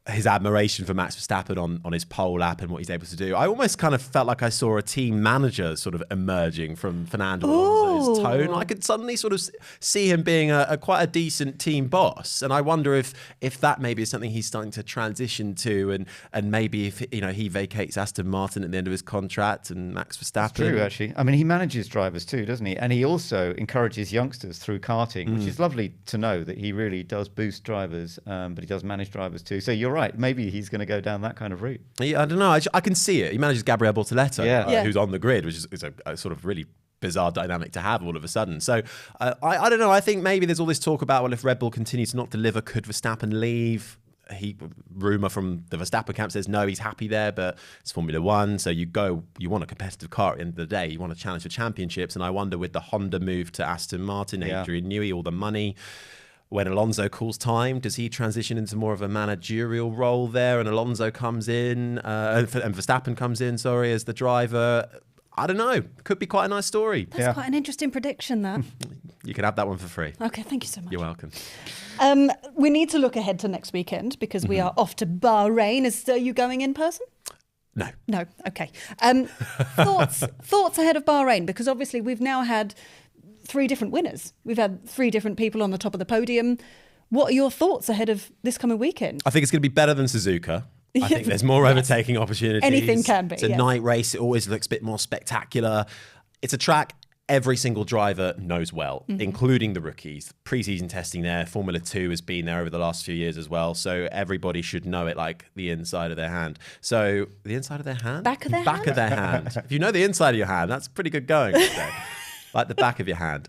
his admiration for Max Verstappen on his pole lap and what he's able to do, I almost kind of felt like I saw a team manager sort of emerging from Fernando Alonso's tone. I could suddenly sort of see him being quite a decent team boss, and I wonder if that maybe is something he's starting to transition to, and maybe if he vacates Aston Martin at the end of his contract and Max Verstappen. It's true, actually. I mean, he manages drivers too, doesn't he? And he also encourages youngsters through karting, which is lovely to know that he really does boost drivers, but he does manage drivers too. So you're right. Maybe he's going to go down that kind of route. Yeah, I don't know. I can see it. He manages Gabriel Bortoleto, who's on the grid, which is a sort of really bizarre dynamic to have all of a sudden. So I don't know. I think maybe there's all this talk about, well, if Red Bull continues to not deliver, could Verstappen leave? Rumour from the Verstappen camp says no, he's happy there, but it's Formula One, so you want a competitive car at the end of the day. You want to challenge for championships, and I wonder with the Honda move to Aston Martin, Adrian Newey, all the money. When Alonso calls time, does he transition into more of a managerial role there? And Alonso comes in, and Verstappen comes in, as the driver. I don't know. Could be quite a nice story. That's quite an interesting prediction, that. You can have that one for free. Okay, thank you so much. You're welcome. We need to look ahead to next weekend because we are off to Bahrain. Are you going in person? No. No, okay. Thoughts ahead of Bahrain? Because obviously we've now had 3 different winners. We've had 3 different people on the top of the podium. What are your thoughts ahead of this coming weekend? I think it's going to be better than Suzuka. I think there's more overtaking opportunities. Anything can be. It's a night race. It always looks a bit more spectacular. It's a track every single driver knows well, including the rookies. Pre-season testing there. Formula 2 has been there over the last few years as well. So everybody should know it like the inside of their hand. So the inside of their hand? Back of their hand? Back of their hand. If you know the inside of your hand, that's pretty good going. Like the back of your hand.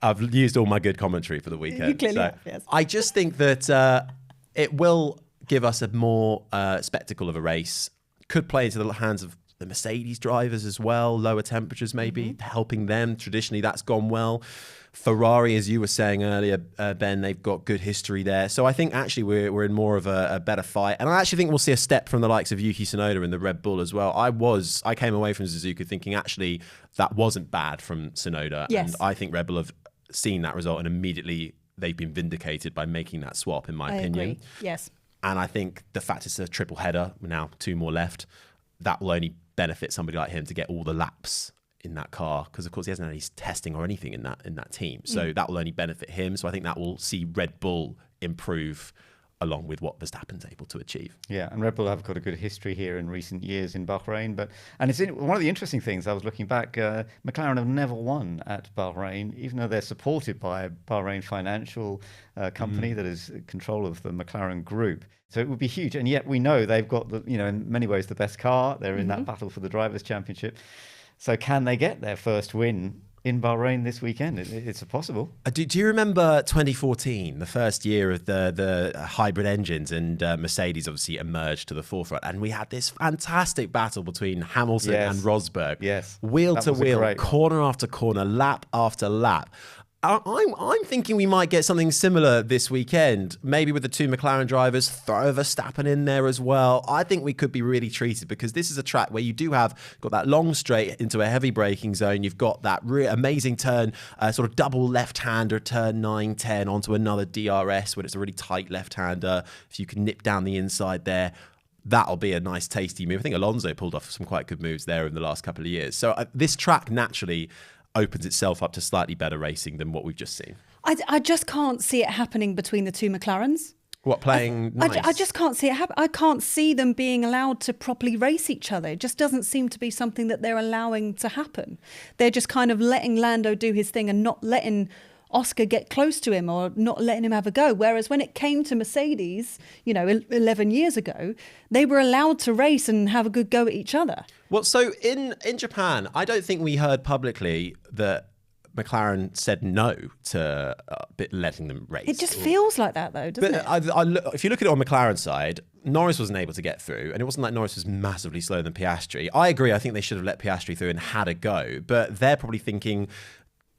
I've used all my good commentary for the weekend. You clearly have, yes. I just think that it will give us a more spectacle of a race. Could play into the hands of the Mercedes drivers as well. Lower temperatures maybe helping them. Traditionally, that's gone well. Ferrari, as you were saying earlier, Ben, they've got good history there. So I think actually we're in more of a better fight. And I actually think we'll see a step from the likes of Yuki Tsunoda in the Red Bull as well. I came away from Suzuka thinking actually that wasn't bad from Tsunoda. Yes. And I think Red Bull have seen that result and immediately they've been vindicated by making that swap, in my opinion. Agree. Yes. And I think the fact it's a triple header, now 2 more left, that will only benefit somebody like him to get all the laps in that car, because of course he hasn't had any testing or anything in that team, so that will only benefit him. So I think that will see Red Bull improve along with what Verstappen's able to achieve. Yeah, and Red Bull have got a good history here in recent years in Bahrain. And it's one of the interesting things, I was looking back, McLaren have never won at Bahrain, even though they're supported by a Bahrain financial company that is in control of the McLaren group. So it would be huge. And yet we know they've got, in many ways, the best car. They're in that battle for the Drivers' Championship. So can they get their first win in Bahrain this weekend? It's possible. Do you remember 2014, the first year of the hybrid engines, and Mercedes obviously emerged to the forefront, and we had this fantastic battle between Hamilton and Rosberg. Yes. Wheel to wheel, corner after corner, lap after lap. I'm thinking we might get something similar this weekend, maybe with the 2 McLaren drivers, throw Verstappen in there as well. I think we could be really treated, because this is a track where you do got that long straight into a heavy braking zone. You've got that amazing turn, sort of double left-hander, turn 9, 10 onto another DRS when it's a really tight left-hander. If you can nip down the inside there, that'll be a nice tasty move. I think Alonso pulled off some quite good moves there in the last couple of years. So this track naturally opens itself up to slightly better racing than what we've just seen. I just can't see it happening between the 2 McLarens. What, playing nice? I just can't see it happen. I can't see them being allowed to properly race each other. It just doesn't seem to be something that they're allowing to happen. They're just kind of letting Lando do his thing and not letting Oscar get close to him or not letting him have a go. Whereas when it came to Mercedes, 11 years ago, they were allowed to race and have a good go at each other. Well, so in Japan, I don't think we heard publicly that McLaren said no to letting them race. It just feels like that, though, doesn't it? If you look at it on McLaren's side, Norris wasn't able to get through, and it wasn't like Norris was massively slower than Piastri. I agree. I think they should have let Piastri through and had a go, but they're probably thinking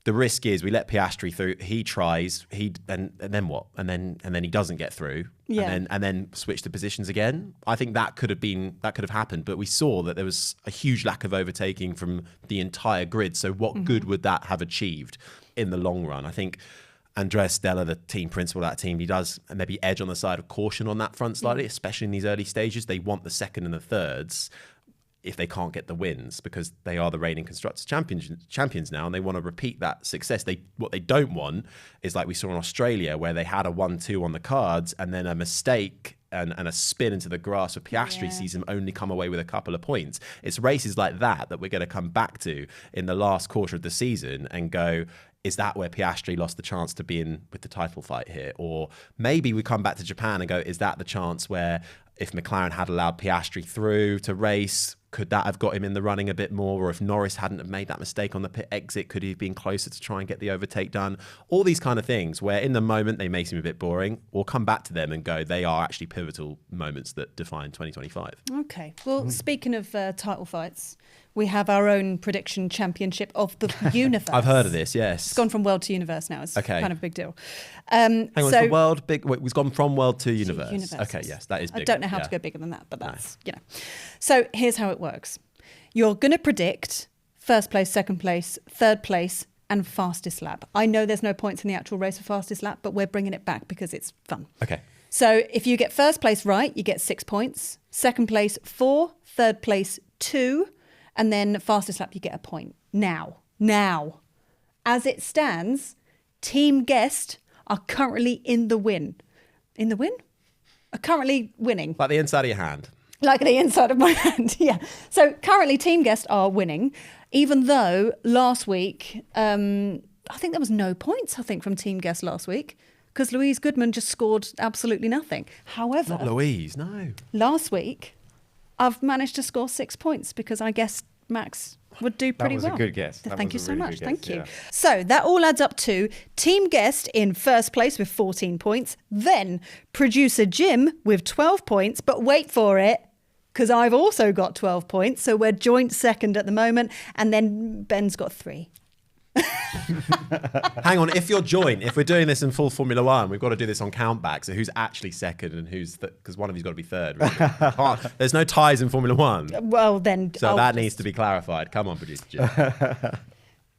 the risk is we let Piastri through. He tries. And then what? And then he doesn't get through. Yeah. And then switch the positions again. I think that could have happened. But we saw that there was a huge lack of overtaking from the entire grid. So what good would that have achieved in the long run? I think Andrea Stella, the team principal of that team, he does maybe edge on the side of caution on that front slightly, especially in these early stages. They want the second and the thirds if they can't get the wins, because they are the reigning constructors champions now, and they want to repeat that success. What they don't want is like we saw in Australia, where they had a 1-2 on the cards and then a mistake and a spin into the grass of Piastri sees him only come away with a couple of points. It's races like that we're going to come back to in the last quarter of the season and go, is that where Piastri lost the chance to be in with the title fight here? Or maybe we come back to Japan and go, is that the chance where if McLaren had allowed Piastri through to race, could that have got him in the running a bit more? Or if Norris hadn't have made that mistake on the pit exit, could he have been closer to try and get the overtake done? All these kind of things where in the moment they may seem a bit boring. We'll come back to them and go, they are actually pivotal moments that define 2025. Okay. Well, speaking of title fights, we have our own prediction championship of the universe. I've heard of this, yes. It's gone from world to universe now. It's kind of a big deal. Hang on, so world big. Wait, it's gone from world to universe. Universes. Okay, yes, that is big. I don't know how to go bigger than that, but that's, So here's how it works. You're going to predict first place, second place, third place, and fastest lap. I know there's no points in the actual race for fastest lap, but we're bringing it back because it's fun. Okay. So if you get first place right, you get 6 points. Second place, 4. Third place, 2. And then fastest lap, you get a point. Now, as it stands, Team Guest are currently in the win. In the win? Are currently winning. Like the inside of your hand. Like the inside of my hand, yeah. So currently Team Guest are winning, even though last week, I think there was no points, from Team Guest last week, because Louise Goodman just scored absolutely nothing. However... Not Louise, no. Last week, I've managed to score 6 points because I guessed Max would do pretty well. That was a good guess. Thank you so much. Thank you. So that all adds up to Team Guest in first place with 14 points. Then producer Jim with 12 points. But wait for it, because I've also got 12 points. So we're joint second at the moment. And then Ben's got 3. Hang on, if we're doing this in full Formula One, we've got to do this on countback. So who's actually second and who's because one of you's got to be third. Really. There's no ties in Formula One. Well, then. So that needs to be clarified. Come on, producer Jim.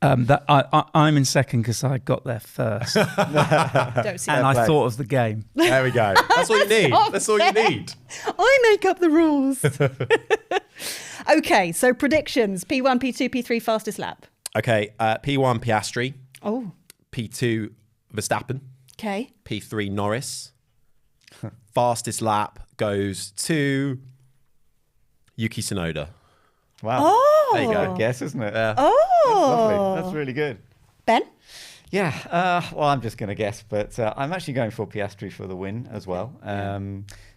I'm in second because I got there first. Don't see and I thought of the game. There we go. That's all you need. That's all you need. I make up the rules. Okay, so predictions. P1, P2, P3, fastest lap. Okay, P1 Piastri. Oh. P2 Verstappen. Okay. P3 Norris. Fastest lap goes to Yuki Tsunoda. Wow. Oh. There you go. Guess, isn't it? Yeah. Oh. That's lovely. That's really good. Ben? Yeah. Well, I'm just going to guess, but I'm actually going for Piastri for the win as well.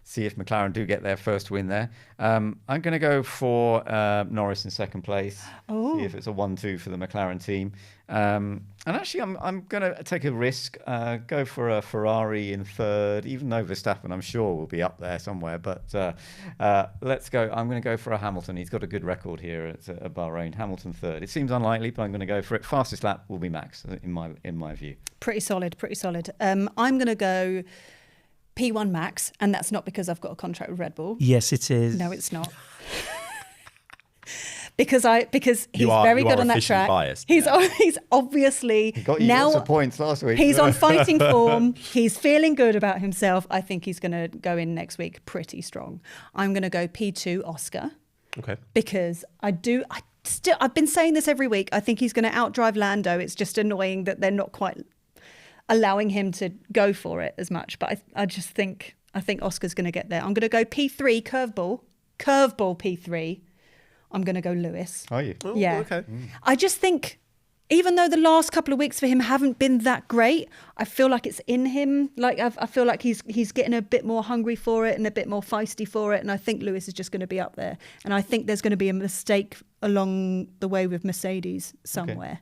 See if McLaren do get their first win there. I'm going to go for Norris in second place. Oh. See if it's a 1-2 for the McLaren team. And actually, I'm going to take a risk. Go for a Ferrari in third, even though Verstappen, I'm sure, will be up there somewhere. But let's go. I'm going to go for a Hamilton. He's got a good record here at Bahrain. Hamilton third. It seems unlikely, but I'm going to go for it. Fastest lap will be Max, in my view. Pretty solid. I'm going to go P1 Max, and that's not because I've got a contract with Red Bull. Yes, it is. No, it's not. because he's very good on that track. Biased, he's obviously he got you now lots of points last week. He's on fighting form. He's feeling good about himself. I think he's going to go in next week pretty strong. I'm going to go P2 Oscar. Okay. Because I've been saying this every week. I think he's going to outdrive Lando. It's just annoying that they're not quite allowing him to go for it as much. But I think Oscar's going to get there. I'm going to go P3 curveball P3. I'm going to go Lewis. Are you? Yeah. Okay. I just think even though the last couple of weeks for him haven't been that great, I feel like it's in him. Like I feel like he's getting a bit more hungry for it and a bit more feisty for it. And I think Lewis is just going to be up there. And I think there's going to be a mistake along the way with Mercedes somewhere. Okay.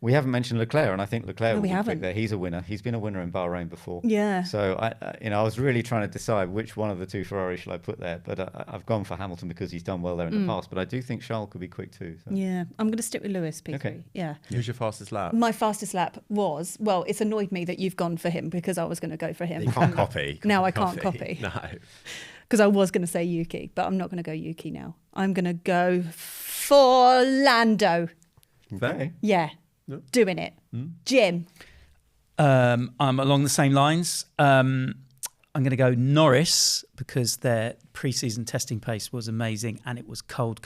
We haven't mentioned Leclerc, and I think Leclerc will be haven't. quick there. He's a winner. He's been a winner in Bahrain before. Yeah. So I was really trying to decide which one of the two Ferraris should I put there, but I've gone for Hamilton because he's done well there in the past. But I do think Charles could be quick too. So. Yeah, I'm going to stick with Lewis, P3. Okay. Yeah. Who's your fastest lap? My fastest lap was, well, it's annoyed me that you've gone for him because I was going to go for him. You can't copy. Now I can't copy. No. Because I was going to say Yuki, but I'm not going to go Yuki now. I'm going to go for Lando. Okay. Yeah, doing it. Jim. I'm along the same lines. I'm going to go Norris because their pre-season testing pace was amazing and it was cold.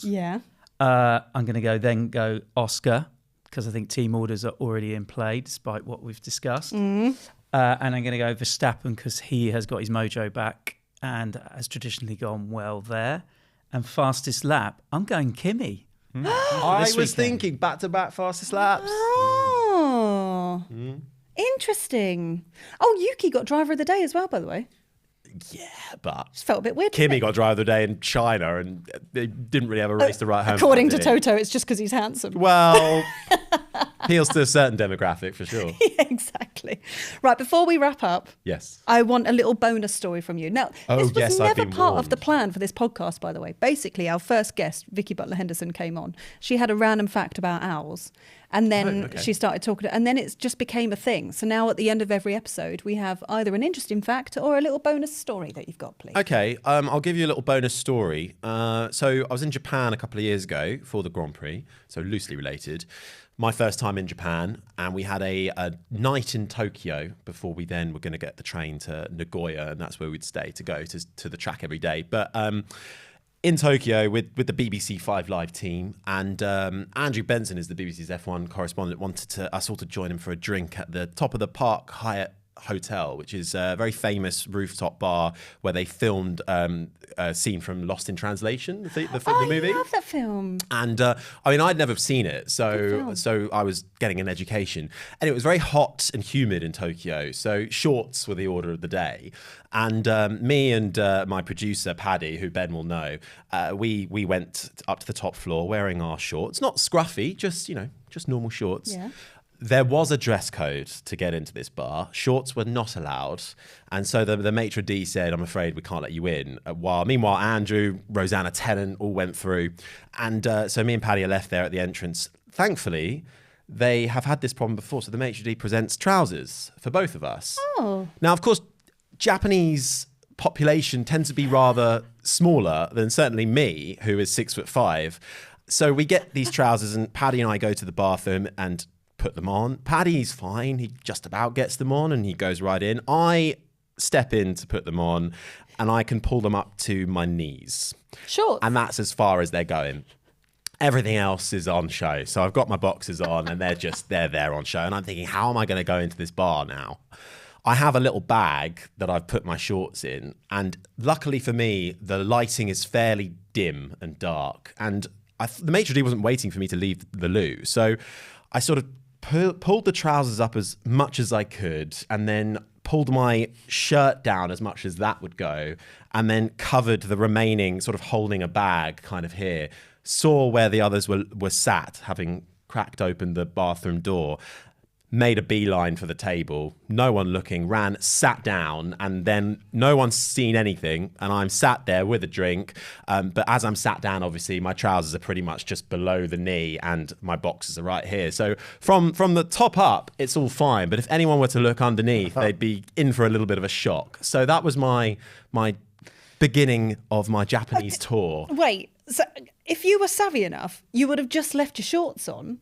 Yeah. I'm going to go Oscar because I think team orders are already in play despite what we've discussed. And I'm going to go Verstappen because he has got his mojo back and has traditionally gone well there. And fastest lap, I'm going Kimi. I was thinking back-to-back fastest laps. Oh, interesting. Oh, Yuki got driver of the day as well, by the way. Yeah, but Just felt a bit weird. Kimmy got driver of the day in China, and they didn't really have a race to right home. According to Toto, it's just because he's handsome. Well, appeals to a certain demographic for sure. Yeah, exactly. Right, before we wrap up, Yes. I want a little bonus story from you. Now, Oh, this was yes, I've never been part of the warned. plan for this podcast, by the way. Basically, our first guest, Vicky Butler-Henderson, came on. She had a random fact about owls. And then okay. she started talking, and then it just became a thing. So now at the end of every episode, we have either an interesting fact or a little bonus story that you've got, please. Okay, I'll give you a little bonus story. So I was in Japan a couple of years ago for the Grand Prix, so loosely related. My first time in Japan, and we had a night in Tokyo before we then were going to get the train to Nagoya, and that's where we'd stay to go to the track every day. But in Tokyo with the BBC 5 Live team, and Andrew Benson is the BBC's F1 correspondent, wanted us all to join him for a drink at the top of the Park Hyatt Hotel, which is a very famous rooftop bar where they filmed a scene from Lost in Translation, the movie. I love that film. And I mean, I'd never seen it, Good so film. I was getting an education. And it was very hot and humid in Tokyo, so shorts were the order of the day. And me and my producer, Paddy, who Ben will know, we went up to the top floor wearing our shorts. Not scruffy, just normal shorts. Yeah. There was a dress code to get into this bar. Shorts were not allowed. And so the maitre d' said, I'm afraid we can't let you in. Meanwhile, Andrew, Rosanna Tennant all went through. And so me and Paddy are left there at the entrance. Thankfully, they have had this problem before. So the maitre d' presents trousers for both of us. Oh. Now, of course, Japanese population tends to be rather smaller than certainly me, who is 6'5". So we get these trousers and Paddy and I go to the bathroom and put them on. Paddy's fine. He just about gets them on and he goes right in. I step in to put them on and I can pull them up to my knees. Shorts. And that's as far as they're going. Everything else is on show. So I've got my boxers on and they're there on show. And I'm thinking, how am I going to go into this bar now? I have a little bag that I've put my shorts in. And luckily for me, the lighting is fairly dim and dark. And the maitre d' wasn't waiting for me to leave the loo. So I sort of pulled the trousers up as much as I could and then pulled my shirt down as much as that would go and then covered the remaining, sort of holding a bag kind of here. Saw where the others were sat, having cracked open the bathroom door. Made a beeline for the table, no one looking, ran, sat down, and then no one's seen anything, and I'm sat there with a drink, but as I'm sat down, obviously, my trousers are pretty much just below the knee, and my boxers are right here. So from the top up, it's all fine, but if anyone were to look underneath, they'd be in for a little bit of a shock. So that was my beginning of my Japanese tour. Wait, so if you were savvy enough, you would have just left your shorts on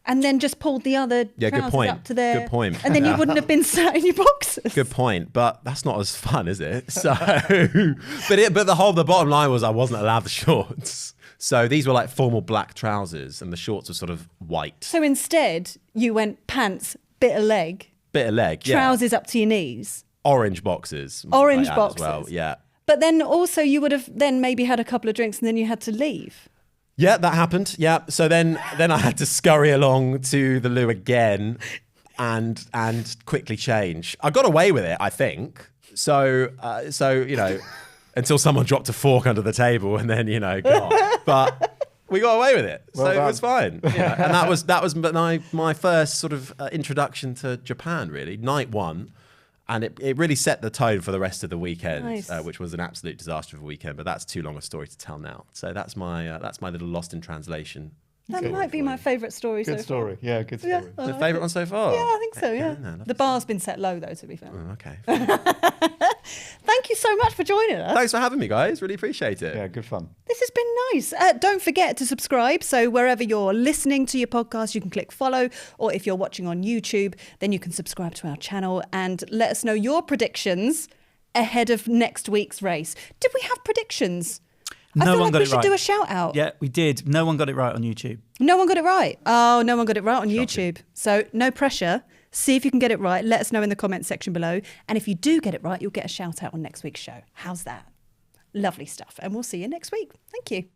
and then just pulled the other trousers up to there. Good point. And then you wouldn't have been sat in your boxers. Good point, but that's not as fun, is it? So, but the bottom line was I wasn't allowed the shorts. So these were like formal black trousers, and the shorts were sort of white. So instead, you went pants, bit of leg, yeah. trousers up to your knees, Orange boxes. orange might add boxers. as well, yeah. But then also you would have then maybe had a couple of drinks and then you had to leave. Yeah, that happened. Yeah. So then I had to scurry along to the loo again and quickly change. I got away with it, I think. So you know, until someone dropped a fork under the table and then, you know, but we got away with it. Well so done. it was fine. Yeah. And that was my first sort of introduction to Japan, really. Night one. And it really set the tone for the rest of the weekend, Nice. Which was an absolute disaster of a weekend. But that's too long a story to tell now. So that's my little lost in translation. That might be my favourite story. Good so story. Yeah, good story. far. The favourite one so far? Yeah, I think so. Yeah, no, the bar's been set low though, to be fair. Oh, okay. Thank you so much for joining us. Thanks for having me, guys. Really appreciate it. Yeah, good fun. This has been nice. Don't forget to subscribe. So wherever you're listening to your podcast, you can click follow. Or if you're watching on YouTube, then you can subscribe to our channel and let us know your predictions ahead of next week's race. Did we have predictions? I No feel one like got we it should right. do a shout out. Yeah, we did. No one got it right on YouTube. No one got it right. Oh, no one got it right on YouTube. So no pressure. See if you can get it right. Let us know in the comments section below. And if you do get it right, you'll get a shout out on next week's show. How's that? Lovely stuff. And we'll see you next week. Thank you.